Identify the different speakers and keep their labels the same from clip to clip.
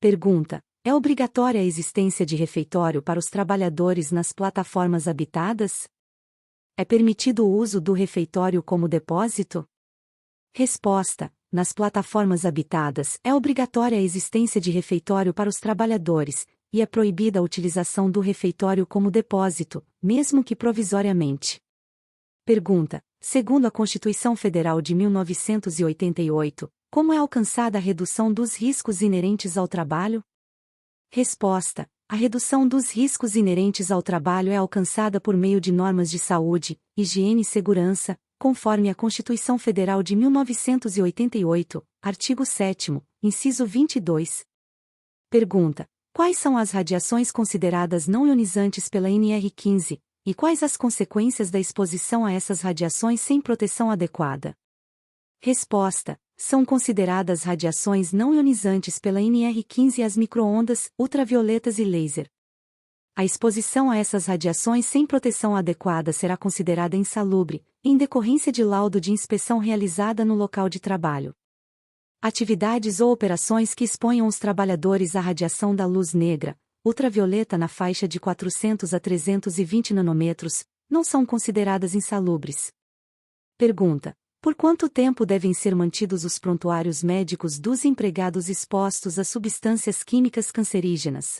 Speaker 1: Pergunta: é obrigatória a existência de refeitório para os trabalhadores nas plataformas habitadas? É permitido o uso do refeitório como depósito? Resposta: nas plataformas habitadas é obrigatória a existência de refeitório para os trabalhadores, e é proibida a utilização do refeitório como depósito, mesmo que provisoriamente. Pergunta: segundo a Constituição Federal de 1988, como é alcançada a redução dos riscos inerentes ao trabalho? Resposta: a redução dos riscos inerentes ao trabalho é alcançada por meio de normas de saúde, higiene e segurança, conforme a Constituição Federal de 1988, artigo 7º, inciso 22. Pergunta: quais são as radiações consideradas não ionizantes pela NR15, e quais as consequências da exposição a essas radiações sem proteção adequada? Resposta: são consideradas radiações não ionizantes pela NR15 as microondas, ultravioletas e laser. A exposição a essas radiações sem proteção adequada será considerada insalubre, em decorrência de laudo de inspeção realizada no local de trabalho. Atividades ou operações que exponham os trabalhadores à radiação da luz negra, ultravioleta na faixa de 400 a 320 nanômetros, não são consideradas insalubres. Pergunta: por quanto tempo devem ser mantidos os prontuários médicos dos empregados expostos a substâncias químicas cancerígenas?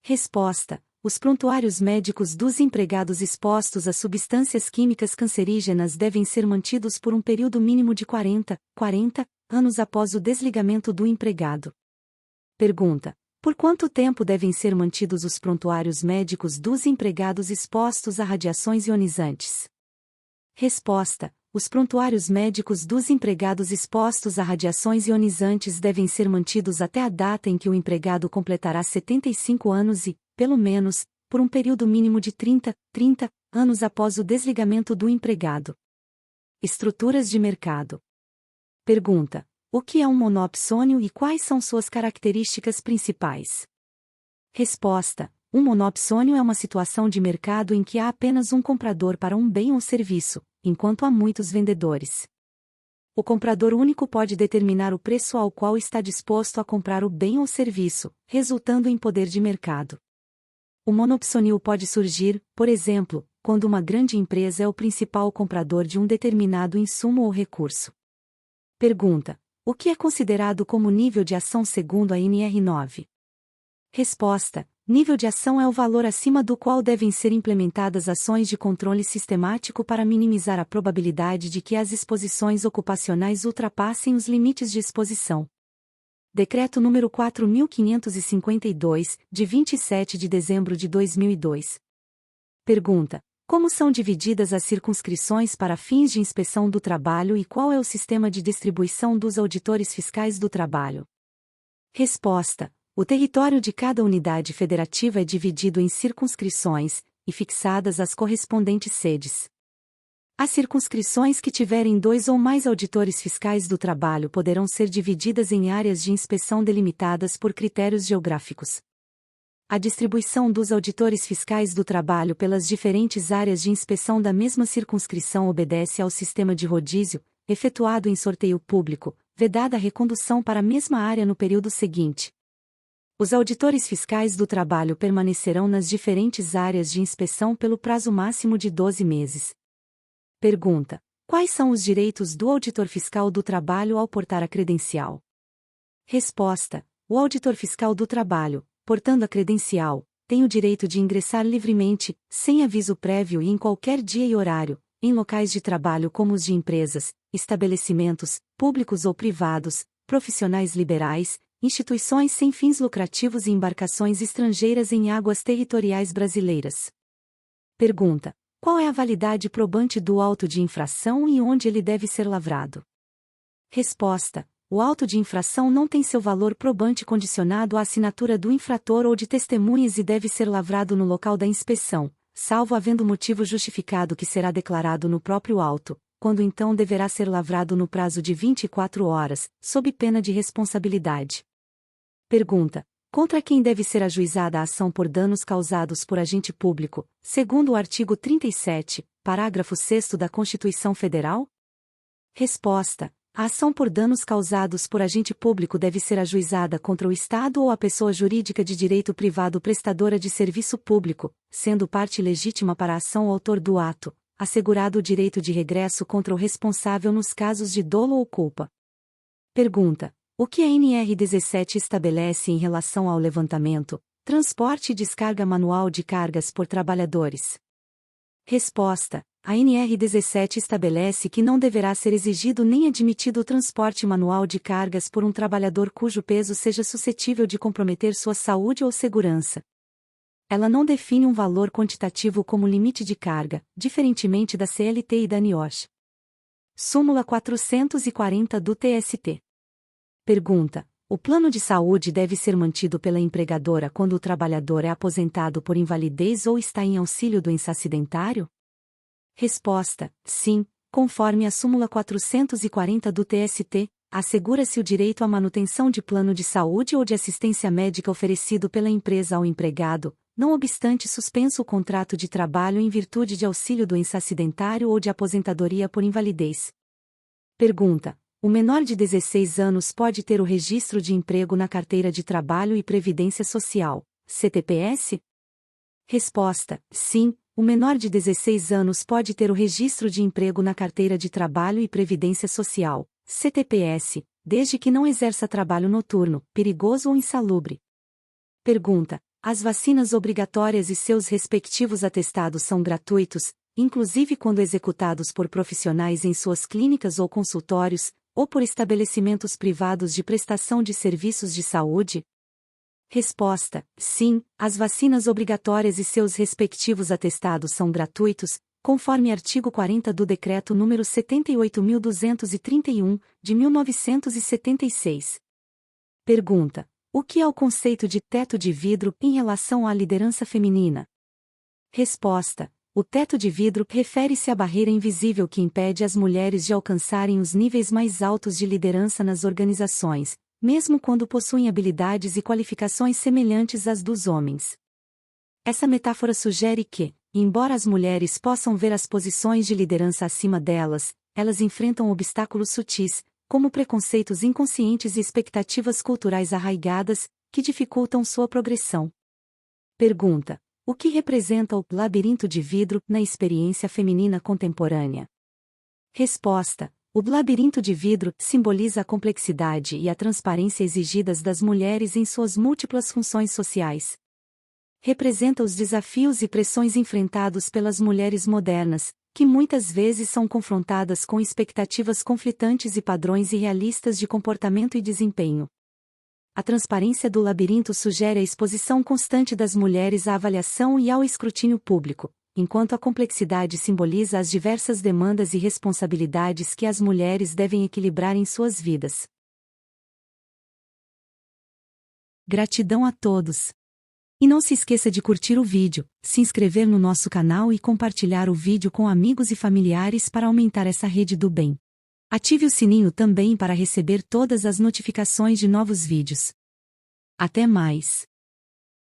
Speaker 1: Resposta: os prontuários médicos dos empregados expostos a substâncias químicas cancerígenas devem ser mantidos por um período mínimo de 40 anos após o desligamento do empregado. Pergunta: por quanto tempo devem ser mantidos os prontuários médicos dos empregados expostos a radiações ionizantes? Resposta: os prontuários médicos dos empregados expostos a radiações ionizantes devem ser mantidos até a data em que o empregado completará 75 anos e, pelo menos, por um período mínimo de 30 anos após o desligamento do empregado. Estruturas de mercado. Pergunta: o que é um monopsônio e quais são suas características principais? Resposta: um monopsônio é uma situação de mercado em que há apenas um comprador para um bem ou serviço, enquanto há muitos vendedores. O comprador único pode determinar o preço ao qual está disposto a comprar o bem ou serviço, resultando em poder de mercado. O monopsônio pode surgir, por exemplo, quando uma grande empresa é o principal comprador de um determinado insumo ou recurso. Pergunta: o que é considerado como nível de ação segundo a NR9? Resposta: nível de ação é o valor acima do qual devem ser implementadas ações de controle sistemático para minimizar a probabilidade de que as exposições ocupacionais ultrapassem os limites de exposição. Decreto número 4.552, de 27 de dezembro de 2002. Pergunta: como são divididas as circunscrições para fins de inspeção do trabalho e qual é o sistema de distribuição dos auditores fiscais do trabalho? Resposta: o território de cada unidade federativa é dividido em circunscrições, e fixadas as correspondentes sedes. As circunscrições que tiverem 2 ou mais auditores fiscais do trabalho poderão ser divididas em áreas de inspeção delimitadas por critérios geográficos. A distribuição dos auditores fiscais do trabalho pelas diferentes áreas de inspeção da mesma circunscrição obedece ao sistema de rodízio, efetuado em sorteio público, vedada a recondução para a mesma área no período seguinte. Os auditores fiscais do trabalho permanecerão nas diferentes áreas de inspeção pelo prazo máximo de 12 meses. Pergunta: quais são os direitos do auditor fiscal do trabalho ao portar a credencial? Resposta: o auditor fiscal do trabalho, portando a credencial, tem o direito de ingressar livremente, sem aviso prévio e em qualquer dia e horário, em locais de trabalho como os de empresas, estabelecimentos, públicos ou privados, profissionais liberais, instituições sem fins lucrativos e embarcações estrangeiras em águas territoriais brasileiras. Pergunta: qual é a validade probante do auto de infração e onde ele deve ser lavrado? Resposta: o auto de infração não tem seu valor probante condicionado à assinatura do infrator ou de testemunhas e deve ser lavrado no local da inspeção, salvo havendo motivo justificado que será declarado no próprio auto, quando então deverá ser lavrado no prazo de 24 horas, sob pena de responsabilidade. Pergunta: contra quem deve ser ajuizada a ação por danos causados por agente público, segundo o artigo 37, parágrafo 6º da Constituição Federal? Resposta: A ação por danos causados por agente público deve ser ajuizada contra o Estado ou a pessoa jurídica de direito privado prestadora de serviço público, sendo parte legítima para a ação o autor do ato, assegurado o direito de regresso contra o responsável nos casos de dolo ou culpa. Pergunta: o que a NR17 estabelece em relação ao levantamento, transporte e descarga manual de cargas por trabalhadores? Resposta: a NR17 estabelece que não deverá ser exigido nem admitido o transporte manual de cargas por um trabalhador cujo peso seja suscetível de comprometer sua saúde ou segurança. Ela não define um valor quantitativo como limite de carga, diferentemente da CLT e da NIOSH. Súmula 440 do TST. Pergunta: o plano de saúde deve ser mantido pela empregadora quando o trabalhador é aposentado por invalidez ou está em auxílio doença acidentário? Resposta: sim, conforme a súmula 440 do TST, assegura-se o direito à manutenção de plano de saúde ou de assistência médica oferecido pela empresa ao empregado, não obstante suspenso o contrato de trabalho em virtude de auxílio doença acidentário ou de aposentadoria por invalidez. Pergunta: o menor de 16 anos pode ter o registro de emprego na Carteira de Trabalho e Previdência Social, CTPS? Resposta: sim, o menor de 16 anos pode ter o registro de emprego na Carteira de Trabalho e Previdência Social, CTPS, desde que não exerça trabalho noturno, perigoso ou insalubre. Pergunta: as vacinas obrigatórias e seus respectivos atestados são gratuitos, inclusive quando executados por profissionais em suas clínicas ou consultórios, ou por estabelecimentos privados de prestação de serviços de saúde? Resposta: sim, as vacinas obrigatórias e seus respectivos atestados são gratuitos, conforme artigo 40 do Decreto nº 78.231, de 1976. Pergunta: o que é o conceito de teto de vidro em relação à liderança feminina? Resposta: o teto de vidro refere-se à barreira invisível que impede as mulheres de alcançarem os níveis mais altos de liderança nas organizações, mesmo quando possuem habilidades e qualificações semelhantes às dos homens. Essa metáfora sugere que, embora as mulheres possam ver as posições de liderança acima delas, elas enfrentam obstáculos sutis, como preconceitos inconscientes e expectativas culturais arraigadas, que dificultam sua progressão. Pergunta: o que representa o labirinto de vidro na experiência feminina contemporânea? Resposta: o labirinto de vidro simboliza a complexidade e a transparência exigidas das mulheres em suas múltiplas funções sociais. Representa os desafios e pressões enfrentados pelas mulheres modernas, que muitas vezes são confrontadas com expectativas conflitantes e padrões irrealistas de comportamento e desempenho. A transparência do labirinto sugere a exposição constante das mulheres à avaliação e ao escrutínio público, enquanto a complexidade simboliza as diversas demandas e responsabilidades que as mulheres devem equilibrar em suas vidas. Gratidão a todos! E não se esqueça de curtir o vídeo, se inscrever no nosso canal e compartilhar o vídeo com amigos e familiares para aumentar essa rede do bem. Ative o sininho também para receber todas as notificações de novos vídeos. Até mais!